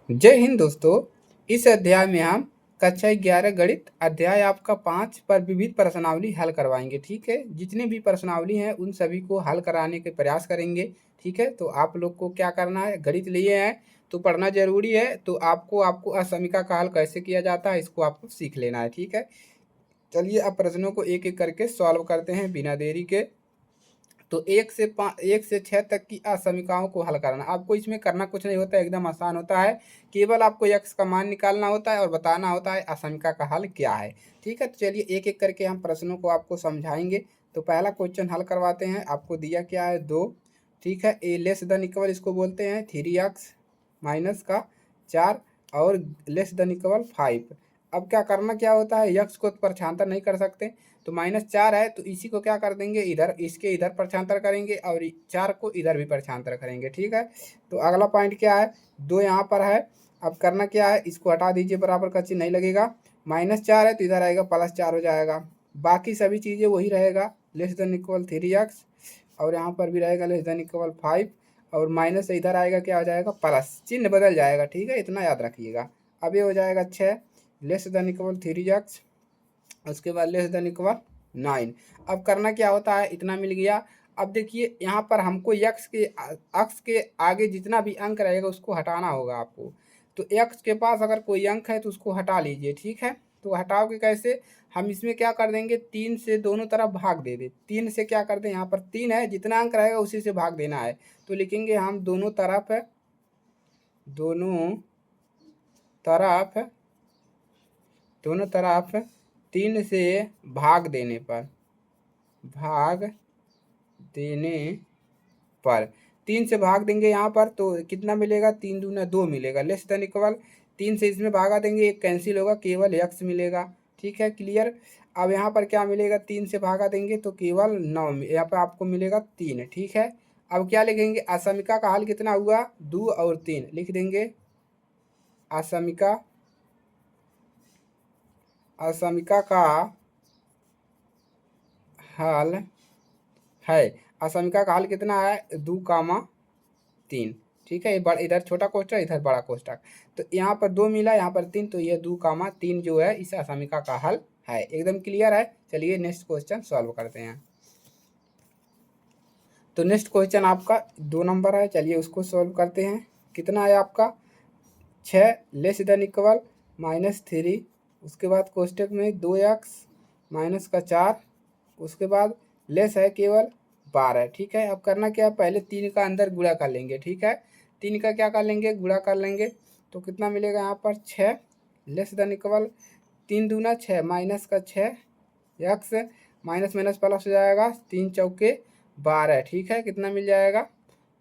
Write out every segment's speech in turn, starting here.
जय हिंद दोस्तों। इस अध्याय में हम कक्षा 11 गणित अध्याय आपका 5 पर विविध प्रश्नावली हल करवाएंगे। ठीक है, जितने भी प्रश्नावली हैं उन सभी को हल कराने के प्रयास करेंगे। ठीक है, तो आप लोग को क्या करना है, गणित लिए हैं तो पढ़ना जरूरी है। तो आपको असमीका का हल कैसे किया जाता है इसको आपको सीख लेना है। ठीक है, चलिए अब प्रश्नों को एक एक करके सॉल्व करते हैं बिना देरी के। तो 1 से 6 तक की असमीकाओं को हल करना, आपको इसमें करना कुछ नहीं होता है, एकदम आसान होता है। केवल आपको यक्स का मान निकालना होता है और बताना होता है असमीका का हल क्या है। ठीक है, तो चलिए एक एक करके हम प्रश्नों को आपको समझाएंगे। तो पहला क्वेश्चन हल करवाते हैं। आपको दिया क्या है, 2। ठीक है, ए लेस देन इक्वल इसको बोलते हैं 3x माइनस का 4 और लेस देन इक्वल 5। अब क्या करना क्या होता है, यक्स को प्रक्षांतर नहीं कर सकते, तो -4 है तो इसी को क्या कर देंगे, इधर इसके इधर प्रक्षांतर करेंगे और 4 को इधर भी प्रक्षांतर करेंगे। ठीक है, तो अगला पॉइंट क्या है, 2 यहाँ पर है। अब करना क्या है, इसको हटा दीजिए, बराबर का चिन्ह नहीं लगेगा। -4 है तो इधर आएगा +4 हो जाएगा। बाकी सभी चीज़ें वही रहेगा, लेस देन इक्वल 3x और यहाँ पर भी रहेगा लेस देन इक्वल 5 और माइनस से इधर आएगा क्या हो जाएगा, प्लस, चिन्ह बदल जाएगा। ठीक है, इतना याद रखिएगा। अब ये हो जाएगा 6 लेस देन इक्वल 3x, उसके बाद लेस देन इक्वल 9। अब करना क्या होता है, इतना मिल गया। अब देखिए यहाँ पर हमको यक्स के अक्स के आगे जितना भी अंक रहेगा उसको हटाना होगा आपको। तो एक्स के पास अगर कोई अंक है तो उसको हटा लीजिए। ठीक है, तो हटाओगे कैसे, हम इसमें क्या कर देंगे, 3 से दोनों तरफ भाग दे दे। 3 से क्या कर दें, यहाँ पर 3 है, जितना अंक रहेगा उसी से भाग देना है। तो लिखेंगे हम तरफ दोनों तरफ 3 से भाग देने पर भाग देने पर 3 से भाग देंगे यहाँ पर तो कितना मिलेगा, 3 दूना 2 मिलेगा। लेस देन इक्वल 3 से इसमें भागा देंगे, एक कैंसिल होगा, केवल x मिलेगा। ठीक है, क्लियर। अब यहाँ पर क्या मिलेगा, 3 से भागा देंगे तो केवल 9, यहाँ पर आपको मिलेगा 3। ठीक है, अब क्या लिखेंगे, असमीका का हल कितना हुआ, 2 और 3 लिख देंगे। असमीका असमीका का हल है, असमीका का हल कितना है, 2, 3। ठीक है, इधर छोटा कोष्ठक इधर बड़ा कोष्ठक, तो यहाँ पर 2 मिला, यहाँ पर 3, तो ये 2, 3 जो है इस असमीका का हल है। एकदम क्लियर है। चलिए नेक्स्ट क्वेश्चन सॉल्व करते हैं। तो नेक्स्ट क्वेश्चन आपका 2 नंबर है, चलिए उसको सॉल्व करते हैं। कितना है आपका, 6 लेस देन इक्वल -3, उसके बाद कोष्ठक में 2x माइनस का 4, उसके बाद लेस है केवल 12। ठीक है, अब करना क्या है, पहले 3 का अंदर गुणा कर लेंगे। ठीक है, 3 का क्या कर लेंगे, गुणा कर लेंगे, तो कितना मिलेगा यहाँ पर 6 लेस देन इक्वल 3 दूना 6 माइनस का 6 एक्स माइनस माइनस प्लस हो जाएगा, 3 चौके 12। ठीक है, कितना मिल जाएगा,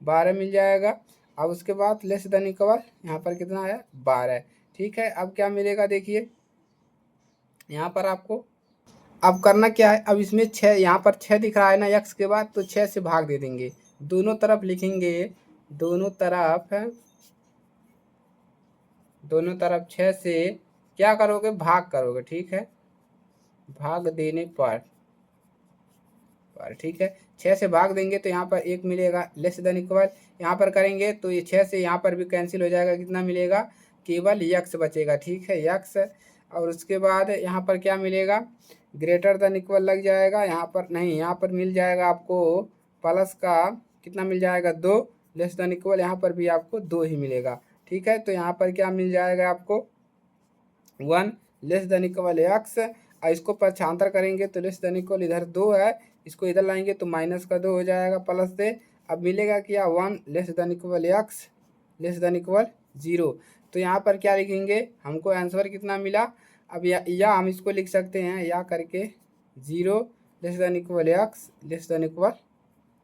12 मिल जाएगा। अब उसके बाद लेस देन इक्वल यहाँ पर कितना है, 12। ठीक है, अब क्या मिलेगा, देखिए यहाँ पर आपको अब करना क्या है, अब इसमें 6, यहाँ पर 6 दिख रहा है ना x के बाद, तो 6 से भाग दे देंगे, दोनों तरफ लिखेंगे, दोनों तरफ 6 से क्या करोगे, भाग करोगे। ठीक है, भाग देने पर ठीक है, 6 से भाग देंगे तो यहाँ पर 1 मिलेगा, लेस देन इक्वल यहाँ पर करेंगे तो ये 6 से यहाँ पर भी कैंसिल हो जाएगा, कितना मिलेगा, केवल यक्स बचेगा। ठीक है, यक्स, और उसके बाद यहाँ पर क्या मिलेगा, ग्रेटर देन इक्वल लग जाएगा, यहाँ पर नहीं, यहाँ पर मिल जाएगा आपको प्लस का कितना मिल जाएगा, 2, लेस देन इक्वल यहाँ पर भी आपको 2 ही मिलेगा। ठीक है, तो यहाँ पर क्या मिल जाएगा आपको 1 लेस देन इक्वल एक्स, और इसको पक्षांतर करेंगे तो लेस देन इक्वल इधर 2 है, इसको इधर लाएंगे तो माइनस का 2 हो जाएगा प्लस से। अब मिलेगा क्या, 1 less than equal x less than equal 0। तो यहाँ पर क्या लिखेंगे, हमको आंसर कितना मिला, अब या हम इसको लिख सकते हैं या करके 0 less than equal x less than equal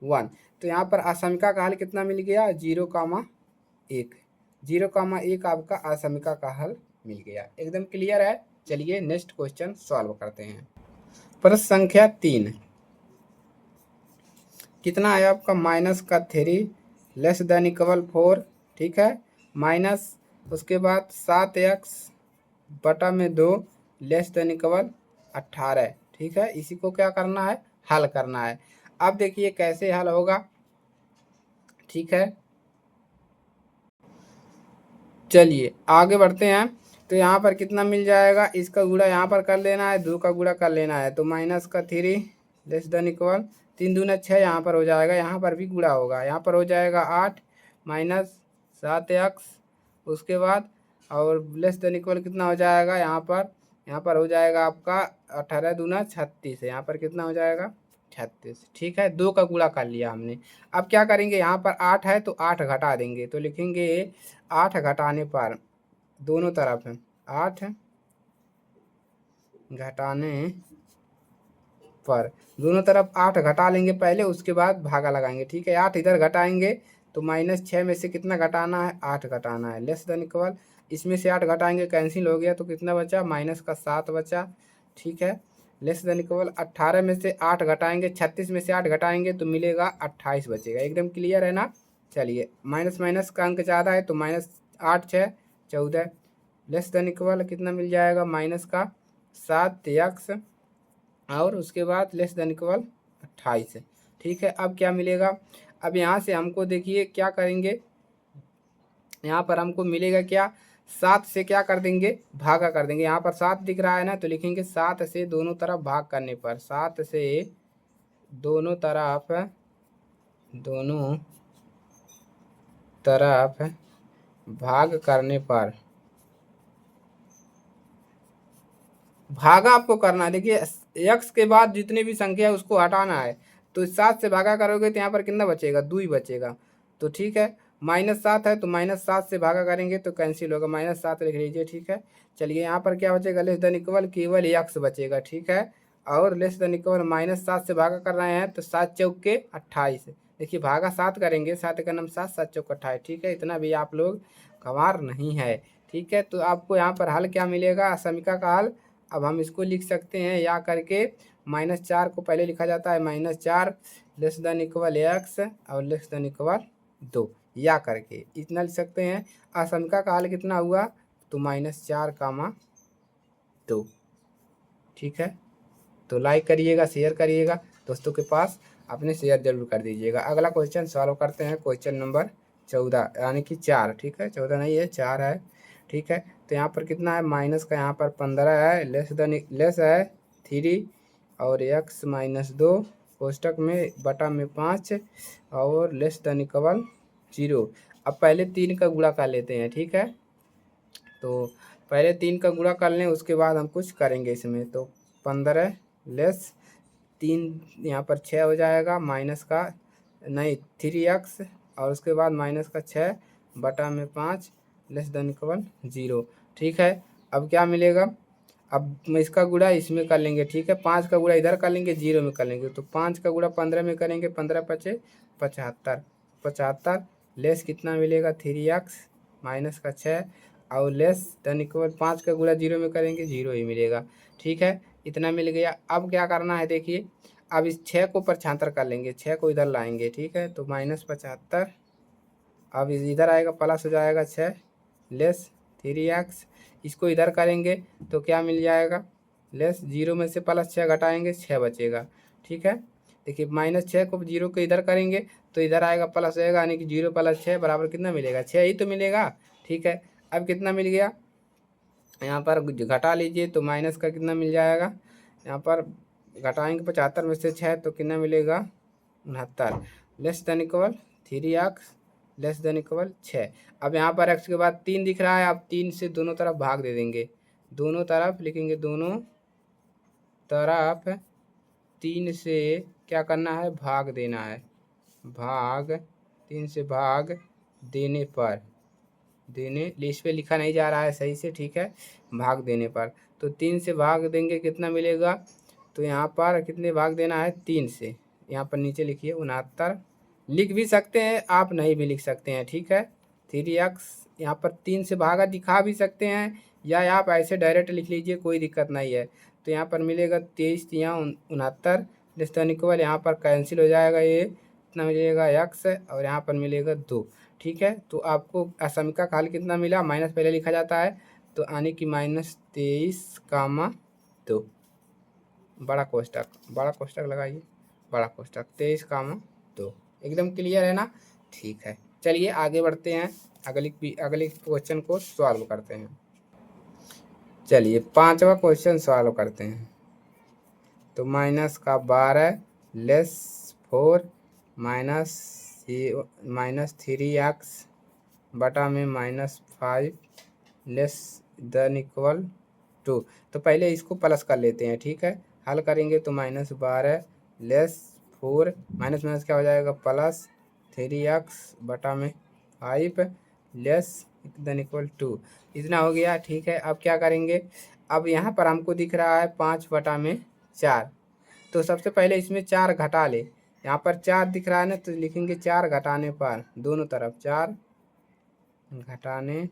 1। तो यहाँ पर असमीका का हल कितना मिल गया, 0,1। 0,1 आपका असमीका का हल मिल गया। एकदम क्लियर है। चलिए नेक्स्ट क्वेश्चन सॉल्व करते हैं। प्रश्न संख्या 3, कितना है आपका, -3 लेस देन इक्वल 4। ठीक है, माइनस उसके बाद 7x बटा में 2 लेस देन इक्वल 18। ठीक है, इसी को क्या करना है, हल करना है। अब देखिए कैसे हल होगा। ठीक है, चलिए आगे बढ़ते हैं। तो यहाँ पर कितना मिल जाएगा, इसका गुणा यहाँ पर कर लेना है, 2 का गुणा कर लेना है, तो माइनस का 3 लेस देन इक्वल 3 दूना 6 यहाँ पर हो जाएगा, यहाँ पर भी गुणा होगा, यहाँ पर हो जाएगा 8 माइनस 7x, उसके बाद और लेस देन इक्वल कितना हो जाएगा यहाँ पर हो जाएगा आपका 18 दूना 36 है, यहाँ पर कितना हो जाएगा 36। ठीक है, 2 का गुणा कर लिया हमने। अब क्या करेंगे, यहाँ पर 8 है तो 8 घटा देंगे, तो लिखेंगे 8 घटाने पर दोनों तरफ है 8 घटाने पर दोनों तरफ 8 घटा लेंगे पहले, उसके बाद भागा लगाएंगे। ठीक है, 8 इधर घटाएंगे तो -6 में से कितना घटाना है, 8 घटाना है, लेस देन इक्वल इसमें से 8 घटाएंगे कैंसिल हो गया तो कितना बचा, -7 बचा। ठीक है, लेस देन इक्वल 18 में से 8 घटाएंगे, 36 में से 8 घटाएंगे तो मिलेगा 28 बचेगा। एकदम क्लियर है ना। चलिए माइनस माइनस का अंक ज़्यादा है तो -8 6 14, लेस देन इक्वल कितना मिल जाएगा, माइनस का 7x और उसके बाद लेस देन इक्वल 28 है। ठीक है, अब क्या मिलेगा, अब यहाँ से हमको देखिए क्या करेंगे, यहाँ पर हमको मिलेगा क्या, 7 से क्या कर देंगे, भागा कर देंगे। यहाँ पर 7 दिख रहा है ना, तो लिखेंगे 7 से दोनों तरफ भाग करने पर, 7 से दोनों तरफ भाग करने पर, भागा आपको करना है। देखिए x के बाद जितनी भी संख्या है उसको हटाना है, तो 7 से भागा करोगे तो यहाँ पर कितना बचेगा, 2 ही बचेगा। तो ठीक है, -7 है तो -7 से भागा करेंगे तो कैंसिल होगा, -7 लिख लीजिए। ठीक है, चलिए यहाँ पर क्या बचेगा, लेस देन इक्वल केवल x बचेगा। ठीक है, और लेस देन इक्वल -7 से भागा कर रहे हैं तो 7 चौके 28। देखिए भागा 7 करेंगे, 7 का नाम 7, 7 चौक 28। ठीक है, इतना भी आप लोग गंवार नहीं है। ठीक है, तो आपको यहाँ पर हल क्या मिलेगा, समीका का हल। अब हम इसको लिख सकते हैं या करके, -4 को पहले लिखा जाता है -4 लेस देन इक्वल x और लेस देन इक्वल 2, या करके इतना लिख सकते हैं। असमीका का हल कितना हुआ, तो -4, 2। ठीक है, तो लाइक करिएगा, शेयर करिएगा दोस्तों के पास, अपने शेयर जरूर कर दीजिएगा। अगला क्वेश्चन सॉल्व करते हैं, क्वेश्चन नंबर 14 यानी कि 4। ठीक है, 14 नहीं है, 4 है। ठीक है, तो यहाँ पर कितना है, माइनस का यहाँ पर 15 है, लेस है 3 और x-2 कोष्टक में बटा में 5 और लेस देन इक्वल 0। अब पहले 3 का गुणा कर लेते हैं। ठीक है, तो पहले 3 का गुणा कर लें, उसके बाद हम कुछ करेंगे इसमें। तो 15 लेस 3 यहाँ पर 6 हो जाएगा, माइनस का नहीं 3x और उसके बाद माइनस का 6 बटा में 5 लेस देन इक्वल 0। ठीक है, अब क्या मिलेगा, अब इसका गुणा इसमें कर लेंगे। ठीक है, 5 का गुणा इधर कर लेंगे, 0 में कर लेंगे, तो 5 का गुणा 15 में करेंगे, 15 पचे 75, 75 लेस कितना मिलेगा, 3x माइनस का 6 और लेस देन इक्वल 5 का गुणा 0 में करेंगे, 0 ही मिलेगा। ठीक है, इतना मिल गया। अब क्या करना है, देखिए अब इस 6 को प्रक्षांतर कर लेंगे, 6 को इधर लाएंगे। ठीक है, तो -75, अब इधर आएगा प्लस हो जाएगा 6 लेस 3x, इसको इधर करेंगे तो क्या मिल जाएगा, लेस 0 में से +6 घटाएंगे 6 बचेगा। ठीक है, देखिए -6 को 0 को इधर करेंगे तो इधर आएगा प्लस आएगा, यानी कि 0 + 6 बराबर कितना मिलेगा, 6 ही तो मिलेगा। ठीक है, अब कितना मिल गया, यहाँ पर घटा लीजिए तो माइनस का कितना मिल जाएगा, यहाँ पर घटाएंगे 75 में से 6 तो कितना मिलेगा, 69 less than equal 3x less than equal 6। अब यहाँ पर x के बाद 3 दिख रहा है, अब 3 से दोनों तरफ भाग दे देंगे, दोनों तरफ लिखेंगे, दोनों तरफ 3 से क्या करना है, भाग देना है, 3 से भाग देने पर, इस पे लिखा नहीं जा रहा है सही से। ठीक है, भाग देने पर तो 3 से भाग देंगे, कितना मिलेगा, तो यहाँ पर कितने भाग देना है, 3 से, यहाँ पर नीचे लिखिए 69, लिख भी सकते हैं आप, नहीं भी लिख सकते हैं। ठीक है, 3x यहाँ पर 3 से भागा दिखा भी सकते हैं, या आप ऐसे डायरेक्ट लिख लीजिए, कोई दिक्कत नहीं है। तो यहाँ पर मिलेगा 23 यहाँ 69 लेस देन इक्वल, यहाँ पर कैंसिल हो जाएगा, ये इतना मिलेगा x और यहाँ पर मिलेगा 2। ठीक है, तो आपको असमीका का हल कितना मिला, माइनस पहले लिखा जाता है, तो यानी कि -23, 2 बड़ा कोष्टक लगाइए, बड़ा कोष्टक 23, 2। एकदम क्लियर है ना। ठीक है, चलिए आगे बढ़ते हैं। अगले क्वेश्चन को सॉल्व करते हैं। चलिए 5वां क्वेश्चन सॉल्व करते हैं। तो -12 लेस 4 -3x बटा में -5 लेस देन इक्वल टू। तो पहले इसको प्लस कर लेते हैं, ठीक है। हल करेंगे तो -12 लेस 4 माइनस माइनस क्या हो जाएगा, +3x बटा में 5 लेस देन इक्वल टू। इतना हो गया, ठीक है। अब क्या करेंगे, अब यहाँ पर हमको दिख रहा है 5 बटा में 4। तो सबसे पहले इसमें 4 घटा ले। यहाँ पर 4 दिख रहा है ना, तो लिखेंगे 4 घटाने पर, दोनों तरफ 4 घटाने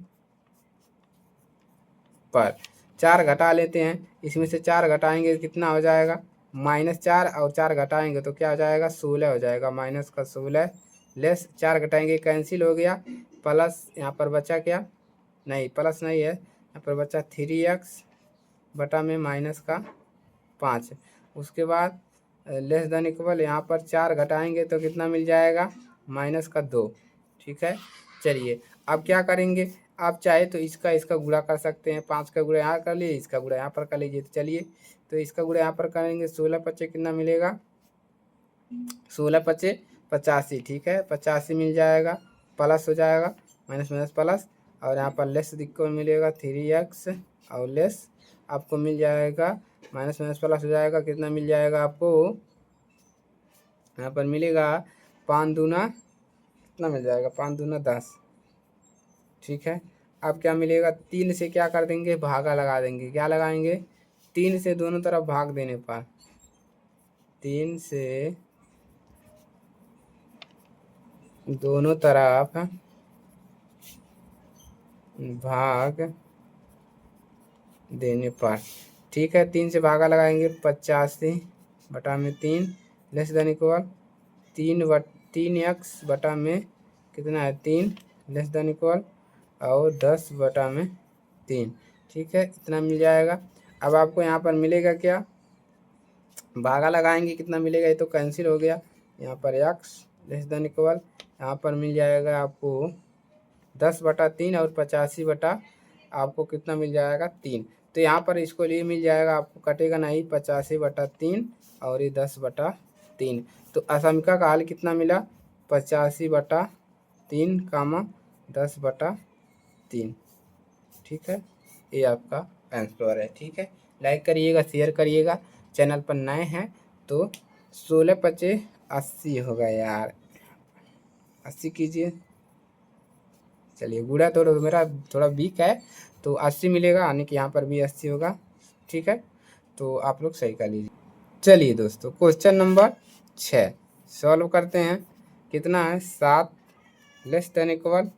पर 4 घटा लेते हैं। इसमें से 4 घटाएंगे कितना हो जाएगा, -4 और 4 घटाएंगे तो क्या हो जाएगा, 16 हो जाएगा। माइनस का 16 लेस 4 घटाएंगे कैंसिल हो गया, प्लस यहाँ पर बचा क्या, नहीं प्लस नहीं है, यहाँ पर बचा 3x बटा में माइनस का 5। उसके बाद लेस देन इक्वल, यहाँ पर 4 घटाएंगे तो कितना मिल जाएगा, माइनस का 2, ठीक है। चलिए अब क्या करेंगे, आप चाहे तो इसका गुणा कर सकते हैं। 5 का गुणा यहाँ कर लिए, इसका गुणा यहाँ पर कर लीजिए। तो चलिए तो इसका गुणा यहाँ पर करेंगे, 16 पच्चे कितना मिलेगा, 16 पच्चे 85, ठीक है। 85 मिल जाएगा, प्लस हो जाएगा, माइनस माइनस प्लस, और यहाँ पर लेस दिक्कत मिलेगा 3x, और लेस आपको मिल जाएगा माइनस माइनस प्लस हो जाएगा, कितना मिल जाएगा आपको, यहाँ पर मिलेगा 5 दूना कितना मिल जाएगा, 5 दूना 10, ठीक है। अब क्या मिलेगा, 3 से क्या कर देंगे, भागा लगा देंगे। क्या लगाएंगे, 3 से दोनों तरफ भाग देने पर, 3 से दोनों तरफ भाग देने पर, ठीक है। 3 से भागा लगाएंगे, 85 बटा में 3 लेस देन इक्वल 3x बटा में कितना है, 3 लेस देन इक्वल और 10 बटा में 3, ठीक है। इतना मिल जाएगा। अब आपको यहाँ पर मिलेगा क्या, भागा लगाएंगे कितना मिलेगा, ये तो कैंसिल हो गया। यहाँ पर x लेस देन इक्वल, यहाँ पर मिल जाएगा आपको 10 बटा 3 और 85 बटा आपको कितना मिल जाएगा, 3। तो यहाँ पर इसको लिए मिल जाएगा, आपको कटेगा नहीं, 85 बटा 3 और ये 10 बटा 3। तो असमीका का हल कितना मिला, 85 बटा 3 कामा 10 बटा 3, ठीक है। ये आपका आंसर है, ठीक है। लाइक करिएगा, शेयर करिएगा, चैनल पर नए हैं तो 16 पचे 80 होगा यार, 80 कीजिए। चलिए गुड़ा तो मेरा थोड़ा वीक है, तो 80 मिलेगा, यानी कि यहाँ पर भी 80 होगा, ठीक है। तो आप लोग सही कर लीजिए। चलिए दोस्तों क्वेश्चन नंबर 6 सॉल्व करते हैं। कितना है, 7 less than equal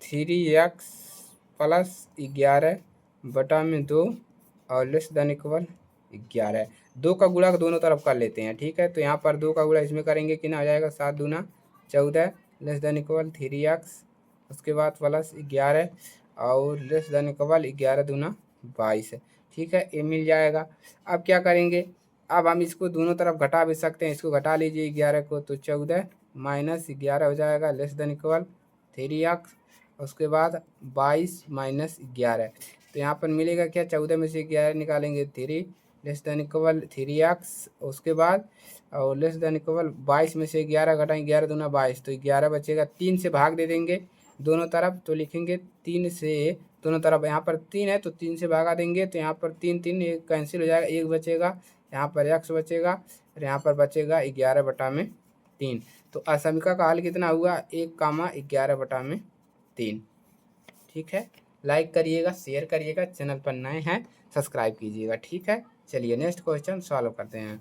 3x plus 11 बटा में 2 और लेस देन इक्वल 11। 2 का गुणा दोनों तरफ कर लेते हैं, ठीक है। तो यहाँ पर 2 का गुणा इसमें करेंगे, कितना हो जाएगा, 7 दूना 14 लेस देन इक्वल 3x, उसके बाद प्लस 11 और लेस देन इक्वल 11 दूना 22, ठीक है। ये मिल जाएगा। अब क्या करेंगे, अब हम इसको दोनों तरफ घटा भी सकते हैं। इसको घटा लीजिए 11 को, तो 14 माइनस 11 हो जाएगा लेस देन इक्वल 3x, उसके बाद 22 माइनस 11। तो यहाँ पर मिलेगा क्या, 14 में से 11 निकालेंगे 3 लेस देन इक्वल 3x, उसके बाद और लेस देन इक्वल 22 में से 11 घटाएंगे, 11 दूना 22, तो 11 बचेगा। 3 से भाग दे देंगे दोनों तरफ, तो लिखेंगे 3 से दोनों तरफ, यहाँ पर 3 है तो 3 से भागा देंगे, तो यहाँ पर 3 3 एक कैंसिल हो जाएगा, 1 बचेगा, यहाँ पर x बचेगा और यहाँ पर बचेगा 11 बटा में 3। तो असमीका का हल कितना हुआ, 1 कामा 11 बटा में 3, ठीक है। लाइक करिएगा, शेयर करिएगा, चैनल पर नए हैं सब्सक्राइब कीजिएगा, ठीक है। चलिए नेक्स्ट क्वेश्चन सॉल्व करते हैं।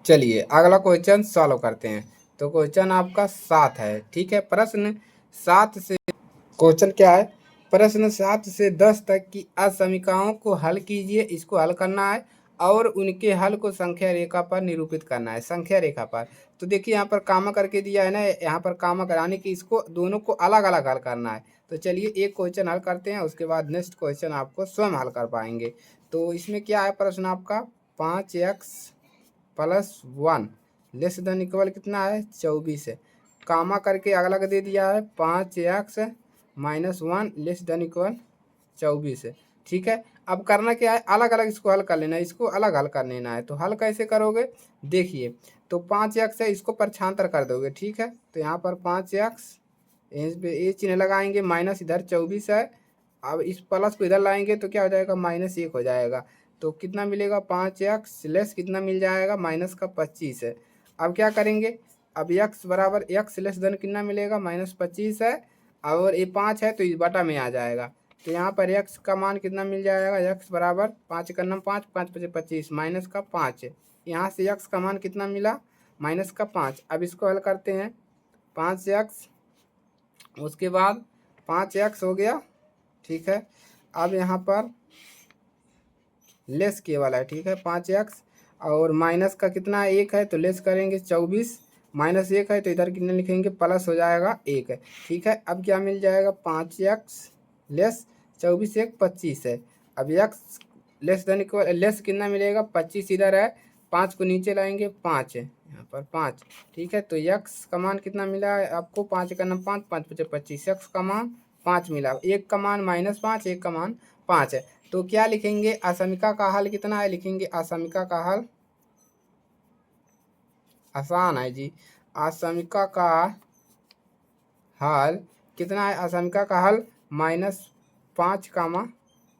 चलिए अगला क्वेश्चन सॉल्व करते हैं। तो क्वेश्चन आपका 7 है, ठीक है। प्रश्न 7 से क्वेश्चन क्या है, प्रश्न 7 से 10 तक की असमीकाओं को हल कीजिए। इसको हल करना है और उनके हल को संख्या रेखा पर निरूपित करना है, संख्या रेखा पर। तो देखिए यहाँ पर कामा करके दिया है ना, यहाँ पर कामा कराने की इसको दोनों को अलग अलग हल करना है। तो चलिए एक क्वेश्चन हल करते हैं, उसके बाद नेक्स्ट क्वेश्चन आपको स्वयं हल कर पाएंगे। तो इसमें क्या है प्रश्न आपका, 5x + 1 लेस देन इक्वल कितना है, 24 है, कामा करके अगला का दे दिया है 5x minus 1 less than equal 24 है। ठीक है, अब करना क्या है, अलग अलग इसको हल कर लेना है, इसको अलग हल कर लेना है। तो हल कैसे करोगे, देखिए तो 5x है, इसको परछांतर कर दोगे। ठीक है, तो यहाँ पर 5x ये चिन्ह लगाएंगे, माइनस इधर 24 है। अब इस प्लस को इधर लाएंगे तो क्या हो जाएगा, -1 हो जाएगा। तो कितना मिलेगा, 5x लेस कितना मिल जाएगा, -25 है। अब क्या करेंगे, अब x बराबर x लेस देन कितना मिलेगा, -25 है। और ये 5 है तो इस बटा में आ जाएगा। तो यहाँ पर x का मान कितना मिल जाएगा, x बराबर 5 का नाम 5, 5 5 25 माइनस का 5 है। यहाँ से x का मान कितना मिला, -5। अब इसको हल करते हैं, 5x उसके बाद 5x हो गया। ठीक है, अब यहाँ पर लेस केवल है। ठीक है, 5x और माइनस का कितना 1 है तो लेस करेंगे 24, -1 है तो इधर कितने लिखेंगे, प्लस हो जाएगा 1 है। ठीक है, अब क्या मिल जाएगा, 5x लेस 24 1 25 है। अब x less than equal less कितना मिलेगा, 25 इधर है, 5 को नीचे लाएंगे 5 है, यहाँ पर 5। ठीक है, तो x का मान कितना मिला है आपको, 5 का नाम 5, 5 5 25, x का मान 5 मिला। एक का मान -5, एक का मान 5 है। तो क्या लिखेंगे, असमिका का हल कितना है, लिखेंगे असमिका का हल, आसान है जी। असमिका का हल कितना है, असमिका का हल -5,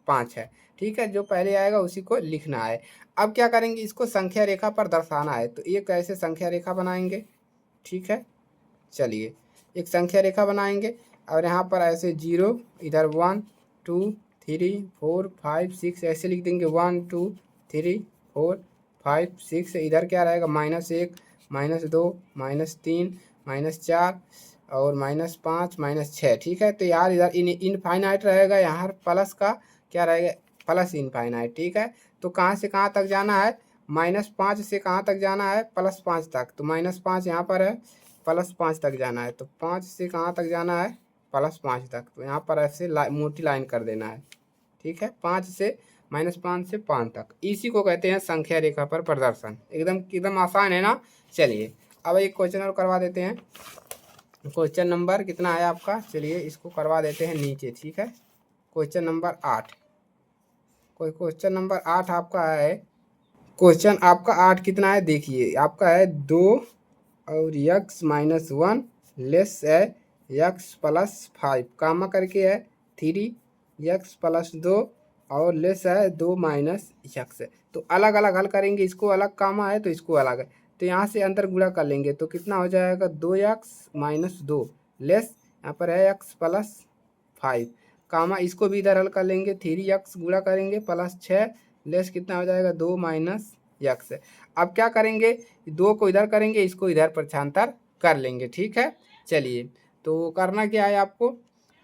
5 है। ठीक है, जो पहले आएगा उसी को लिखना है। अब क्या करेंगे, इसको संख्या रेखा पर दर्शाना है। तो एक ऐसे संख्या रेखा बनाएंगे। ठीक है, चलिए एक संख्या रेखा बनाएंगे और यहाँ पर ऐसे 0, इधर 1 2 3 4 5 6 ऐसे लिख देंगे, 1 2 3 4 5 6। इधर क्या रहेगा, -1 -2 -3 -4 और -5 -6। ठीक है, तो यार इधर इनफाइनाइट रहेगा, यहाँ प्लस का क्या रहेगा, प्लस इनफाइनाइट। ठीक है, तो कहाँ से कहाँ तक जाना है, -5 से कहाँ तक जाना है, +5 तक। तो -5 यहाँ पर है, +5 तक जाना है। तो 5 से कहाँ तक जाना है, +5 तक। तो यहाँ पर ऐसे मोटी लाइन कर देना है। ठीक है, 5 से -5 से 5 तक, इसी को कहते हैं संख्या रेखा पर प्रदर्शन। एकदम एकदम आसान है ना। चलिए अब एक क्वेश्चन और करवा देते हैं। क्वेश्चन नंबर कितना है आपका, चलिए इसको करवा देते हैं नीचे। ठीक है, क्वेश्चन नंबर 8, कोई क्वेश्चन नंबर 8 आपका है। क्वेश्चन आपका 8 कितना है, देखिए आपका है 2 और x-1 लेस है x+5, कामा करके है 3x+2 और लेस है 2 -x। तो अलग अलग हल करेंगे, इसको अलग कामा है तो इसको अलग है। तो यहाँ से अंदर गुणा कर लेंगे तो कितना हो जाएगा, 2x-2 लेस यहाँ पर है x+5, कामा इसको भी इधर हल कर लेंगे, 3x गुणा करेंगे +6 लेस कितना हो जाएगा, 2 -x। अब क्या करेंगे, 2 को इधर करेंगे, इसको इधर परछांतर कर लेंगे। ठीक है, चलिए तो करना क्या है आपको,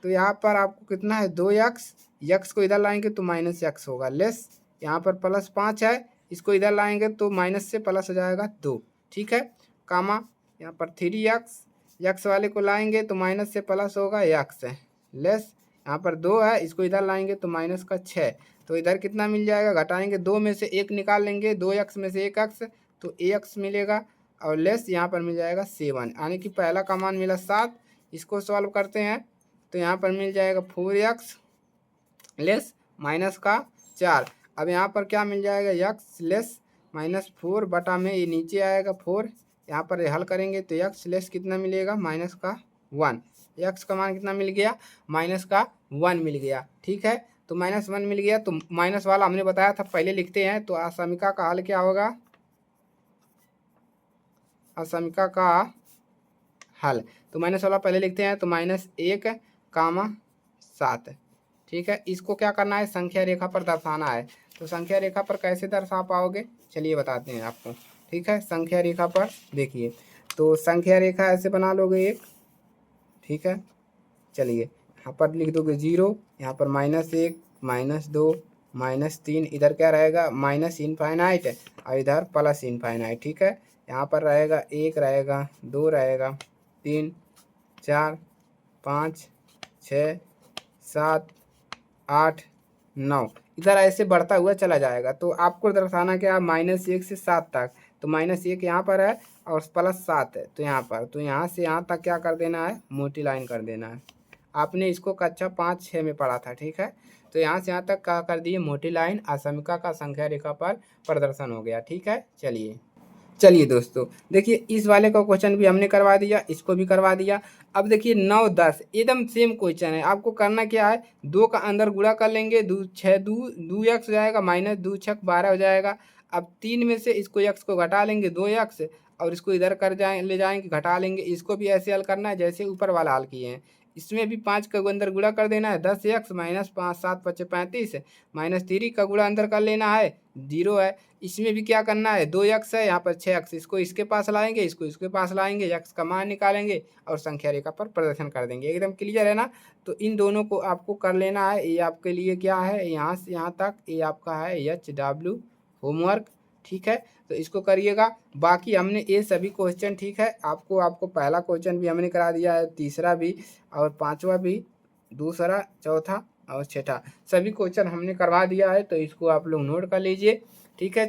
तो यहाँ पर आपको कितना है, 2x, x को इधर लाएंगे तो -x होगा, लेस यहाँ पर +5 है, इसको इधर लाएंगे तो माइनस से प्लस हो जाएगा 2। ठीक है, कामा यहाँ पर 3x, x वाले को लाएंगे तो माइनस से प्लस होगा x है, लेस यहाँ पर 2 है, इसको इधर लाएंगे तो -6। तो इधर कितना मिल जाएगा, घटाएंगे 2 में से 1 निकाल लेंगे, 2x में से 1x तो ax मिलेगा और लेस यहाँ पर मिल जाएगा 7, यानी कि पहला का मान मिला 7। इसको सॉल्व करते हैं तो यहाँ पर मिल जाएगा 4x लेस माइनस का 4। अब यहाँ पर क्या मिल जाएगा, x लेस -4 बटा में ये नीचे आएगा 4, यहाँ पर हल करेंगे तो x लेस कितना मिलेगा, -1। x का मान कितना मिल गया, -1 मिल गया। ठीक है, तो -1 मिल गया, तो माइनस वाला हमने बताया था पहले लिखते हैं। तो असमिका का हल क्या होगा, असमिका का हल तो माइनस वाला पहले लिखते हैं, तो -1, 7। ठीक है, इसको क्या करना है, संख्या रेखा पर दर्शाना है। तो संख्या रेखा पर कैसे दर्शा पाओगे, चलिए बताते हैं आपको। ठीक है, संख्या रेखा पर देखिए, तो संख्या रेखा ऐसे बना लोगे एक। ठीक है, चलिए यहाँ पर लिख दोगे 0, यहाँ पर -1 -2 -3, इधर क्या रहेगा, माइनस इनफाइनाइट और इधर प्लस इनफाइनाइट। ठीक है, यहाँ पर रहेगा 1 रहेगा, 2 रहेगा, 3 4 5 6 7 8 9, इधर ऐसे बढ़ता हुआ चला जाएगा। तो आपको दर्शाना क्या, -1 से 7 तक। तो -1 यहाँ पर है और प्लस 7 है, तो यहाँ पर तो यहाँ से यहाँ तक क्या कर देना है, मोटी लाइन कर देना है। आपने इसको कक्षा 5-6 में पढ़ा था, ठीक है। तो यहाँ से यहाँ तक क्या कर दिए, मोटी लाइन असमिका का संख्या रेखा पर प्रदर्शन हो गया, ठीक है। चलिए दोस्तों, देखिए इस वाले का क्वेश्चन भी हमने करवा दिया, इसको भी करवा दिया। अब देखिए 9-10 एकदम सेम क्वेश्चन है। आपको करना क्या है, 2 का अंदर गुणा कर लेंगे, 2 एक्स हो जाएगा, माइनस 2 छक 12 हो जाएगा। अब 3 में से इसको एक्स को घटा लेंगे, 2 एक्स, और इसको इधर ले जाएंगे, घटा लेंगे। इसको भी ऐसे हल करना है जैसे ऊपर वाला हल किए हैं। इसमें भी 5 का अंदर गुणा कर देना है, 10 एक्स माइनस 5 7 5 35, माइनस 3 का गुणा अंदर कर लेना है, 0 है। इसमें भी क्या करना है, 2 एक्स है, यहाँ पर 6 एक्स, इसको इसके पास लाएंगे, इसको इसके पास लाएंगे, एक्स का मान निकालेंगे और संख्या रेखा पर प्रदर्शन कर देंगे। एकदम क्लियर है ना। तो इन दोनों को आपको कर लेना है। ये आपके लिए क्या है, यहाँ से यहाँ तक ये आपका है HW होमवर्क, ठीक है। तो इसको करिएगा। बाकी हमने ये सभी क्वेश्चन, ठीक है, आपको पहला क्वेश्चन भी हमने करा दिया है, तीसरा भी और पांचवा भी, दूसरा, चौथा और छठा, सभी क्वेश्चन हमने करवा दिया है। तो इसको आप लोग नोट कर लीजिए, ठीक है।